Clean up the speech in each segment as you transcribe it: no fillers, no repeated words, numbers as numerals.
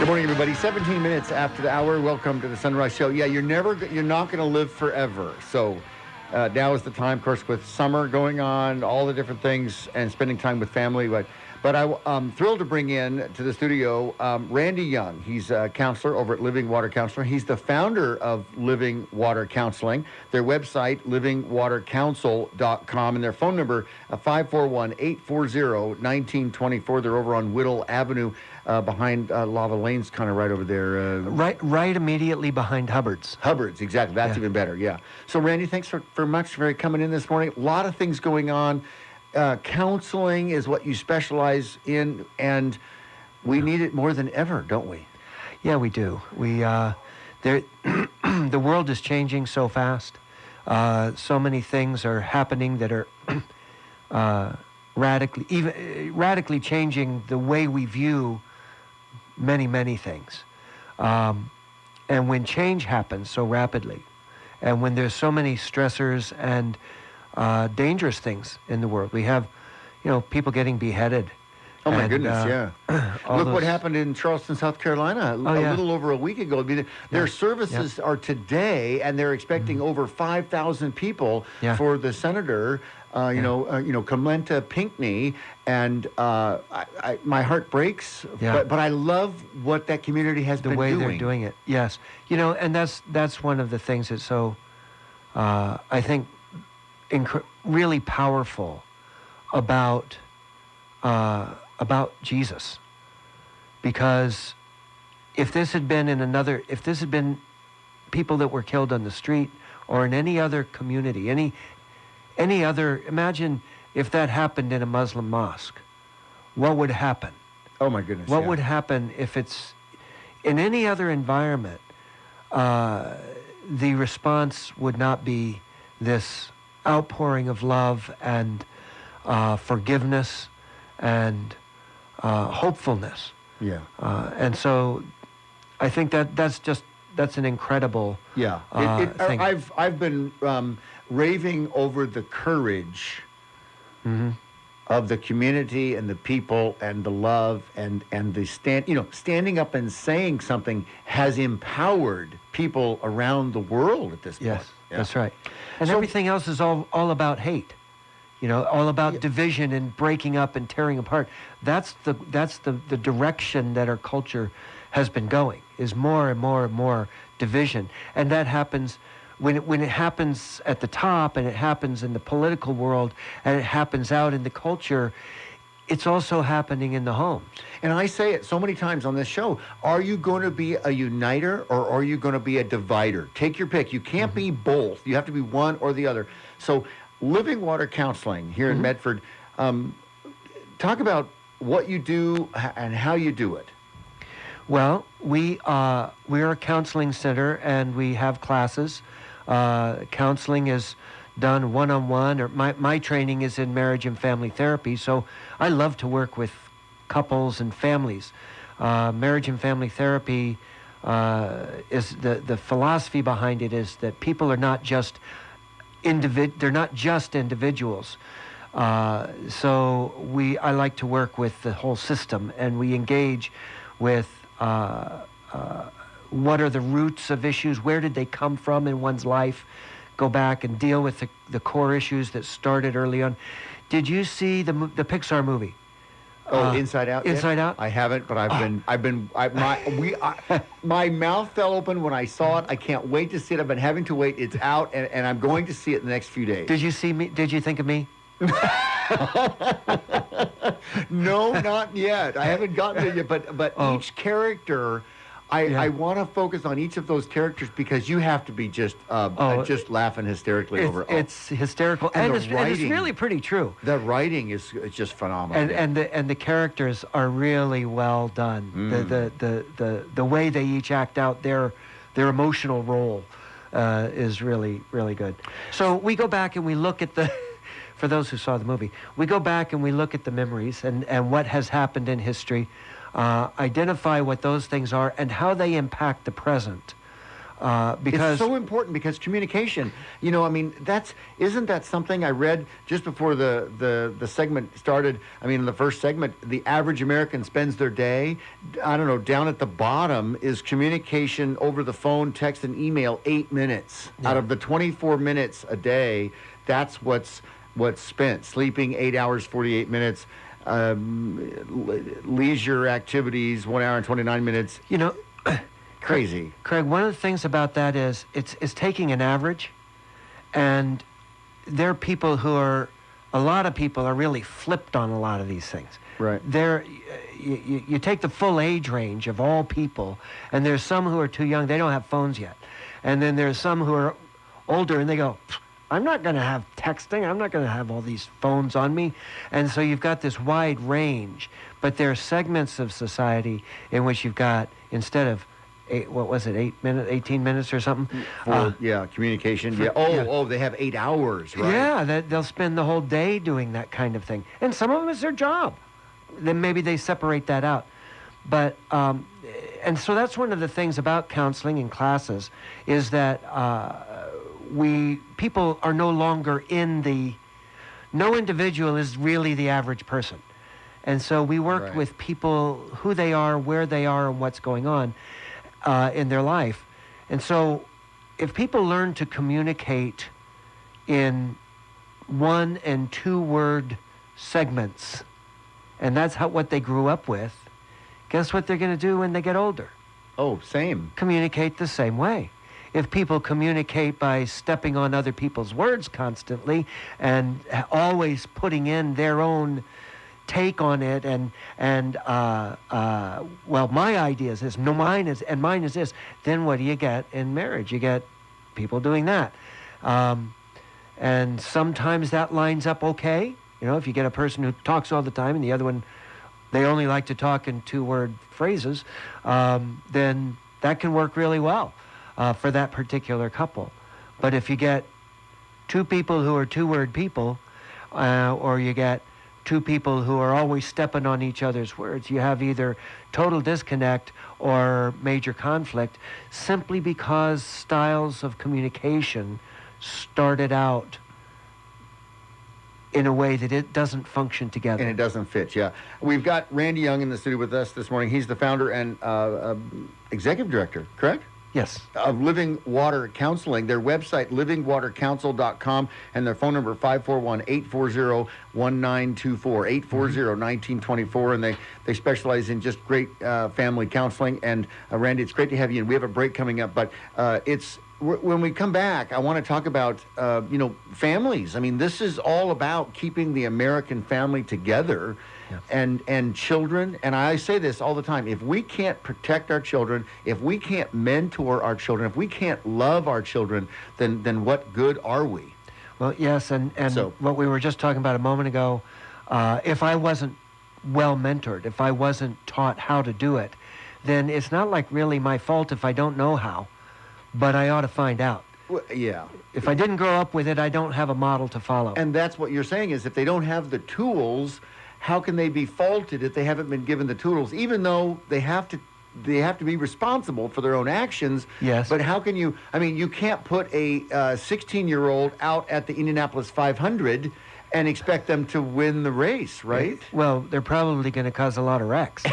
Good morning, everybody. 17 minutes after the hour. Welcome to the Sunrise Show. Yeah, you're not going to live forever. So now is the time, of course, with summer going on, all the different things, and spending time with family. But I'm thrilled to bring in to the studio Randy Young. He's a counselor over at Living Water Counseling. He's the founder of Living Water Counseling. Their website, livingwatercounsel.com, and their phone number, 541-840-1924. They're over on Whittle Avenue behind Lava Lane's, kind of right over there. Right immediately behind Hubbard's. Hubbard's, exactly. That's even better, yeah. So, Randy, thanks very much for coming in this morning. A lot of things going on. Counseling is what you specialize in, and we need it more than ever, don't we? Yeah, we do. The world is changing so fast. So many things are happening that are radically changing the way we view many things. And when change happens so rapidly, and when there's so many stressors and dangerous things in the world. We have, people getting beheaded. Oh, my goodness, yeah. Look what happened in Charleston, South Carolina, a little over a week ago. Their services are today, and they're expecting over 5,000 people for the senator, Clementa Pinckney, and my heart breaks, but I love what that community has been doing. The way they're doing it, yes. And that's one of the things that's so, I think, really powerful about Jesus, because if this had been people that were killed on the street or in any other community, any other, imagine if that happened in a Muslim mosque, what would happen? Oh my goodness! What would happen if it's in any other environment? The response would not be this outpouring of love and forgiveness and hopefulness. Yeah. And so I think that's an incredible thing. I've been raving over the courage of the community and the people and the love and the standing up and saying something has empowered people around the world at this point. Yes, that's right. And everything else is all about hate, all about division and breaking up and tearing apart. That's the direction that our culture has been going, is more and more and more division. And that happens when it happens at the top, and it happens in the political world, and it happens out in the culture. It's also happening in the homes. And I say it so many times on this show, are you going to be a uniter or are you going to be a divider? Take your pick. You can't be both. You have to be one or the other. So Living Water Counseling here in Medford, talk about what you do and how you do it. Well, we're a counseling center, and we have classes. Counseling is done one-on-one, or my training is in marriage and family therapy, so I love to work with couples and families. Marriage and family therapy is the philosophy behind it is that people are not just they're not just individuals. So I like to work with the whole system, and we engage with what are the roots of issues, where did they come from in one's life, go back and deal with the core issues that started early on. Did you see the Pixar movie? Inside Out? Inside Out? I haven't, but my mouth fell open when I saw it. I can't wait to see it. I've been having to wait. It's out, and I'm going to see it in the next few days. Did you see me? Did you think of me? No, not yet. I haven't gotten to it yet, but each character, I want to focus on each of those characters because you have to be just laughing hysterically over it. It's hysterical, and it's really pretty true. The writing is just phenomenal, and the characters are really well done. The way they each act out their emotional role is really good. So we go back and we look at for those who saw the movie, we go back and we look at the memories and what has happened in history. Identify what those things are and how they impact the present. Because it's so important, because communication, you know, I mean, isn't that something I read just before the segment started? I mean, in the first segment, the average American spends their day, I don't know, down at the bottom is communication over the phone, text, and email, 8 minutes. Out of the 24 minutes a day, that's what's spent. Sleeping 8 hours, 48 minutes. Leisure activities, 1 hour and 29 minutes. You know, crazy. Craig, one of the things about that is it's taking an average, and there are people a lot of people are really flipped on a lot of these things. Right. You take the full age range of all people, and there's some who are too young, they don't have phones yet. And then there's some who are older, and they go, I'm not going to have texting, I'm not going to have all these phones on me. And so you've got this wide range, but there are segments of society in which you've got, instead of 18 minutes or something? Communication. They have 8 hours, right? Yeah, they'll spend the whole day doing that kind of thing. And some of them is their job. Then maybe they separate that out. But, and so that's one of the things about counseling and classes, is that people are no longer no individual is really the average person. And so we work with people, who they are, where they are, and what's going on in their life. And so if people learn to communicate in 1 and 2 word segments, and that's what they grew up with, guess what they're going to do when they get older? Oh, same. Communicate the same way. If people communicate by stepping on other people's words constantly and always putting in their own take on it, well, my idea is this, no, mine is this, then what do you get in marriage? You get people doing that. And sometimes that lines up okay. You know, if you get a person who talks all the time and the other one, they only like to talk in 2-word phrases, then that can work really well for that particular couple. But if you get 2 people who are 2-word people, or you get 2 people who are always stepping on each other's words, you have either total disconnect or major conflict, simply because styles of communication started out in a way that it doesn't function together. And it doesn't fit, yeah. We've got Randy Young in the studio with us this morning. He's the founder and executive director, correct? Yes. Of Living Water Counseling. Their website, livingwatercounsel.com, and their phone number, 541-840-1924, 840-1924, and they specialize in just great family counseling. And Randy, it's great to have you, and we have a break coming up, but when we come back, I want to talk about, families. I mean, this is all about keeping the American family together. Yeah. And children, and I say this all the time, if we can't protect our children, if we can't mentor our children, if we can't love our children, then what good are we? Well, yes, and so, what we were just talking about a moment ago, if I wasn't well mentored, if I wasn't taught how to do it, then it's not like really my fault if I don't know how, but I ought to find out. Well, yeah. If I didn't grow up with it, I don't have a model to follow. And that's what you're saying, is if they don't have the tools, how can they be faulted if they haven't been given the tools, even though they have to be responsible for their own actions? Yes. But how can you, you can't put a 16-year-old out at the Indianapolis 500 and expect them to win the race, right? Well, they're probably going to cause a lot of wrecks.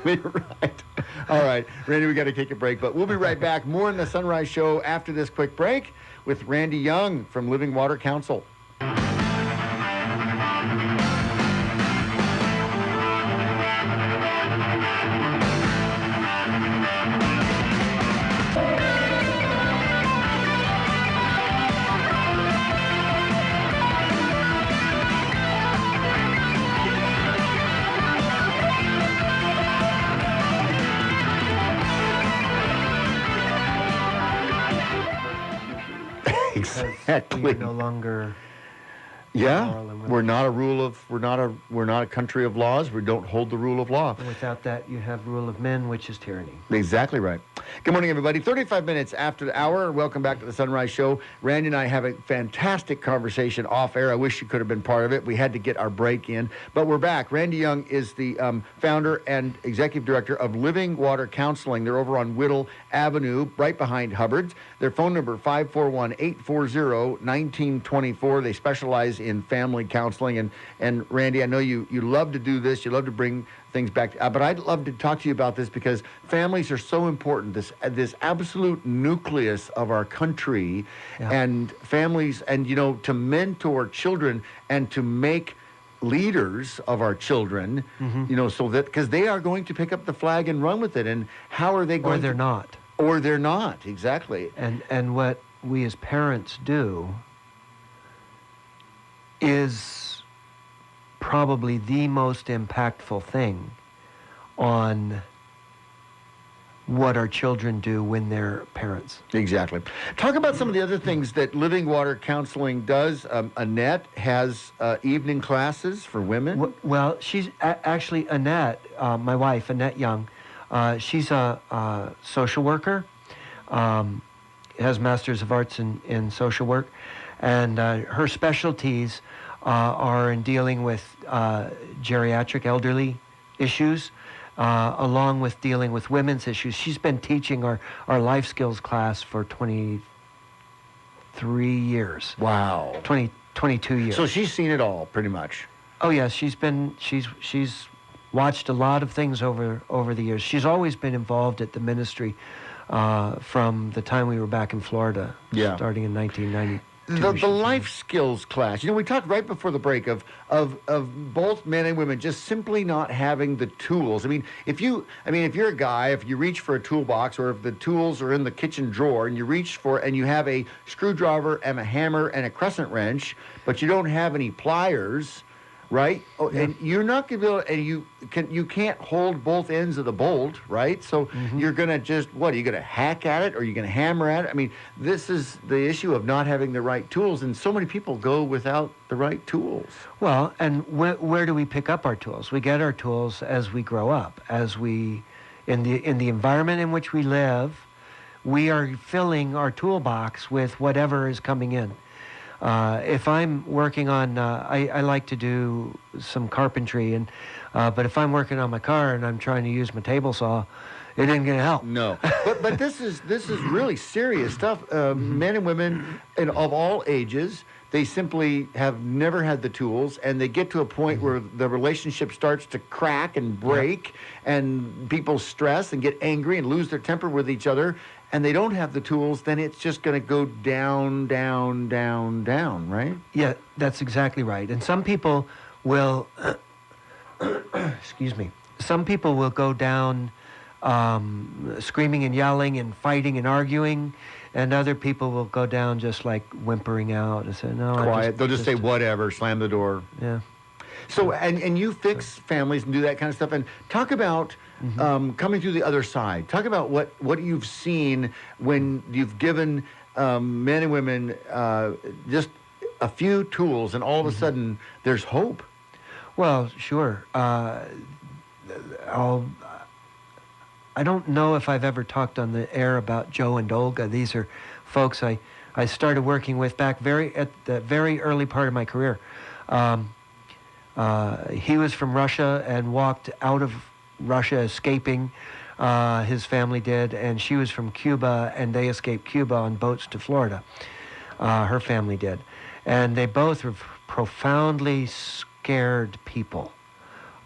Right. All right, Randy, we got to take a break, but we'll be right back. More in the Sunrise Show after this quick break with Randy Young from Living Water Counsel. Exactly. We're no longer Yeah, moral and we're not a country of laws. We don't hold the rule of law. And without that, you have rule of men, which is tyranny. Exactly right. Good morning, everybody. 35 minutes after the hour. Welcome back to the Sunrise Show. Randy and I have a fantastic conversation off air. I wish you could have been part of it. We had to get our break in, but we're back. Randy Young is the founder and executive director of Living Water Counseling. They're over on Whittle Avenue, right behind Hubbard's. Their phone number, 541-840-1924. They specialize in family counseling. And Randy, I know you love to do this. You love to bring things back. But I'd love to talk to you about this because families are so important. This absolute nucleus of our country, and families, and to mentor children and to make leaders of our children, so that because they are going to pick up the flag and run with it. And how are they going? Or they're not. Or they're not, exactly. And what we as parents do is probably the most impactful thing on what our children do when they're parents. Exactly. Talk about some of the other things that Living Water Counseling does. Annette has evening classes for women. Well, she's actually Annette, my wife, Annette Young. She's a social worker, has Masters of Arts in social work, and her specialties are in dealing with geriatric elderly issues, along with dealing with women's issues. She's been teaching our life skills class for 23 years. Wow. 22 years. So she's seen it all, pretty much. Oh, yes. She's watched a lot of things over the years. She's always been involved at the ministry from the time we were back in Florida, starting in 1992. The life skills class. We talked right before the break of both men and women just simply not having the tools. If you're a guy, if you reach for a toolbox, or if the tools are in the kitchen drawer and you reach for and you have a screwdriver and a hammer and a crescent wrench, but you don't have any pliers, right? Oh, yeah. And you're not going to be able, and you can't hold both ends of the bolt, right? So you're going to just, are you going to hack at it, or are you going to hammer at it? This is the issue of not having the right tools, and so many people go without the right tools. Well, and where do we pick up our tools? We get our tools as we grow up, as we, in the environment in which we live, we are filling our toolbox with whatever is coming in. If I'm working on, I like to do some carpentry, but if I'm working on my car and I'm trying to use my table saw, it ain't going to help. No, but this is really serious stuff. Men and women of all ages, they simply have never had the tools, and they get to a point where the relationship starts to crack and break, and people stress and get angry and lose their temper with each other, and they don't have the tools. Then it's just going to go down, down, down, down, right? Yeah, that's exactly right. And some people will, excuse me, some people will go down screaming and yelling and fighting and arguing, and other people will go down just like whimpering out and say, no. Quiet. They'll just say whatever, slam the door. Yeah. So, and you fix families and do that kind of stuff. And talk about coming through the other side. Talk about what you've seen when you've given men and women just a few tools, and all of a sudden there's hope. Well, sure. I don't know if I've ever talked on the air about Joe and Olga. These are folks I started working with back at the very early part of my career. He was from Russia and walked out of Russia escaping. His family did, and she was from Cuba, and they escaped Cuba on boats to Florida. Her family did. And they both were profoundly scared people.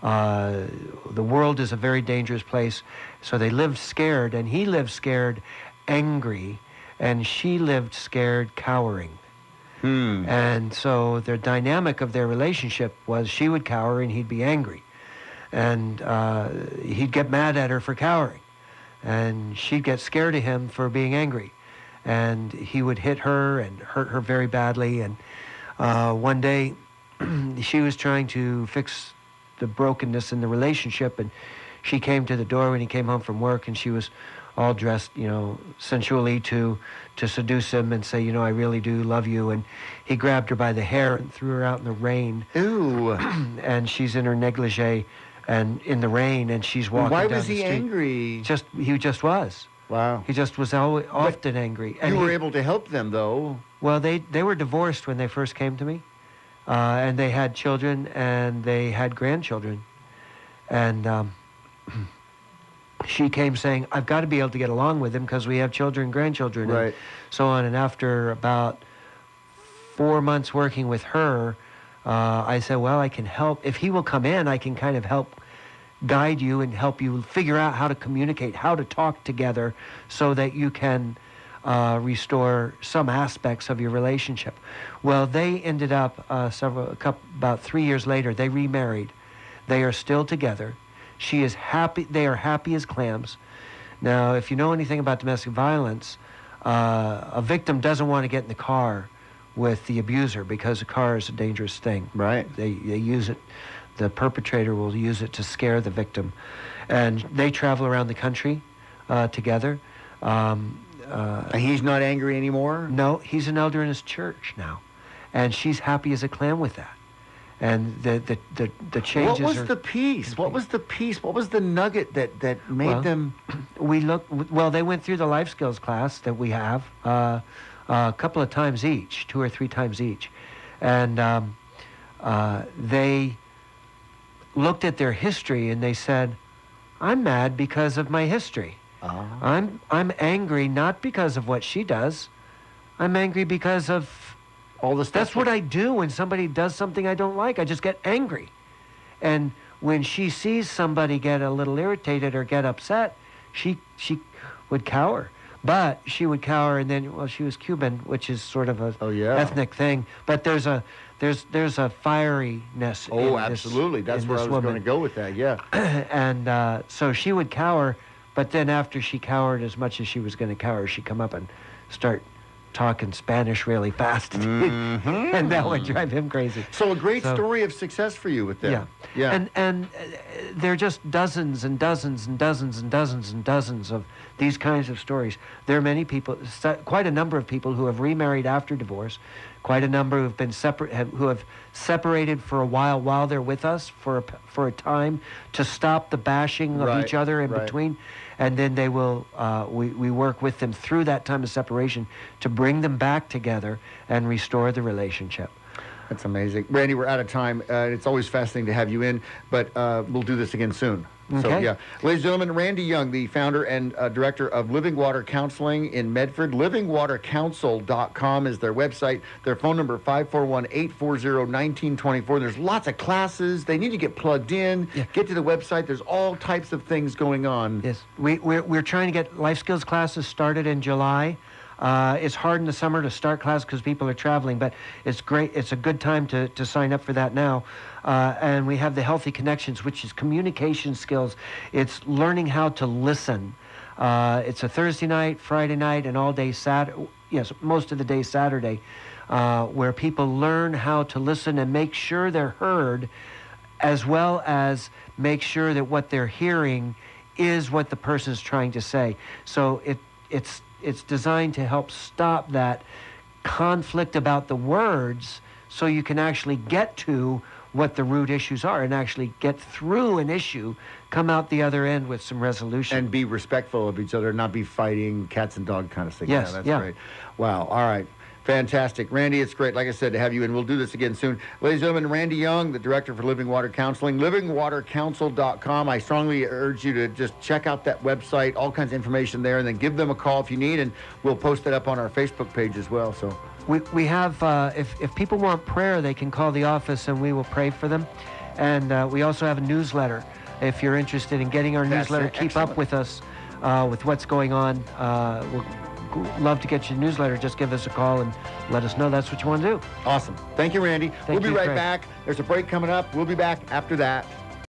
The world is a very dangerous place, so they lived scared, and he lived scared, angry, and she lived scared, cowering. And so their dynamic of their relationship was she would cower and he'd be angry. And he'd get mad at her for cowering. And she'd get scared of him for being angry. And he would hit her and hurt her very badly. And one day she was trying to fix the brokenness in the relationship, and she came to the door when he came home from work, and she was all dressed, sensually to seduce him and say, I really do love you. And he grabbed her by the hair and threw her out in the rain. Ooh. And she's in her negligee and in the rain, and she's walking down the street. Why was he angry? He just was. Wow. He just was often angry. And you were able to help them, though. Well, they were divorced when they first came to me. And they had children, and they had grandchildren. And she came saying, I've got to be able to get along with him because we have children and grandchildren, right, and so on. And after about 4 months working with her, I said, well, I can help. If he will come in, I can kind of help guide you and help you figure out how to communicate, how to talk together so that you can restore some aspects of your relationship. Well, they ended up about 3 years later, they remarried. They are still together. She is happy. They are happy as clams. Now, if you know anything about domestic violence, a victim doesn't want to get in the car with the abuser because a car is a dangerous thing. Right. They use it. The perpetrator will use it to scare the victim. And they travel around the country together. And he's not angry anymore? No, he's an elder in his church now. And she's happy as a clam with that. And the changes. What was the piece? What was the piece? What was the nugget that made them? They went through the life skills class that we have a couple of times each, 2 or 3 times each. And they looked at their history and they said, I'm mad because of my history. I'm angry not because of what she does. I'm angry because of all the stuff. That's what I do when somebody does something I don't like. I just get angry. And when she sees somebody get a little irritated or get upset, she would cower. But she would cower, and then, well, she was Cuban, which is sort of a ethnic thing. But there's a fieriness. Oh, absolutely. That's where I was going to go with that. Yeah. And so she would cower, but then after she cowered as much as she was going to cower, she'd come up and start talking Spanish really fast, and that would drive him crazy. So a great story of success for you with them. Yeah. And there are just dozens and dozens and dozens and dozens and dozens of these kinds of stories. There are many people, quite a number of people who have remarried after divorce, quite a number who have been who have separated for a while they're with us for a time to stop the bashing of each other in between. And then they will, we work with them through that time of separation to bring them back together and restore the relationship. That's amazing. Randy, we're out of time. It's always fascinating to have you in, but we'll do this again soon. Okay. So, yeah. Ladies and gentlemen, Randy Young, the founder and director of Living Water Counseling in Medford. LivingWaterCounsel.com is their website. Their phone number, 541-840-1924. There's lots of classes. They need to get plugged in. Yeah. Get to the website. There's all types of things going on. Yes. We're trying to get life skills classes started in July. It's hard in the summer to start class because people are traveling, but it's great. It's a good time to sign up for that now. And we have the Healthy Connections, which is communication skills. It's learning how to listen. It's a Thursday night, Friday night, and all day Saturday. Yes, most of the day Saturday, where people learn how to listen and make sure they're heard, as well as make sure that what they're hearing is what the person's trying to say. So it's designed to help stop that conflict about the words so you can actually get to what the root issues are and actually get through an issue, come out the other end with some resolution. And be respectful of each other, not be fighting cats and dog kind of thing. Yes, that's great. Wow, all right. Fantastic. Randy, it's great, like I said, to have you in. We'll do this again soon. Ladies and gentlemen, Randy Young, the director for Living Water Counseling, livingwatercounsel.com. I strongly urge you to just check out that website, all kinds of information there, and then give them a call if you need, and we'll post it up on our Facebook page as well. So we have, if people want prayer, they can call the office and we will pray for them. And we also have a newsletter. If you're interested in getting our newsletter, keep up with us with what's going on. We'll love to get your newsletter. Just give us a call and let us know that's what you want to do. Awesome. Thank you, Randy. We'll be right back. There's a break coming up. We'll be back after that.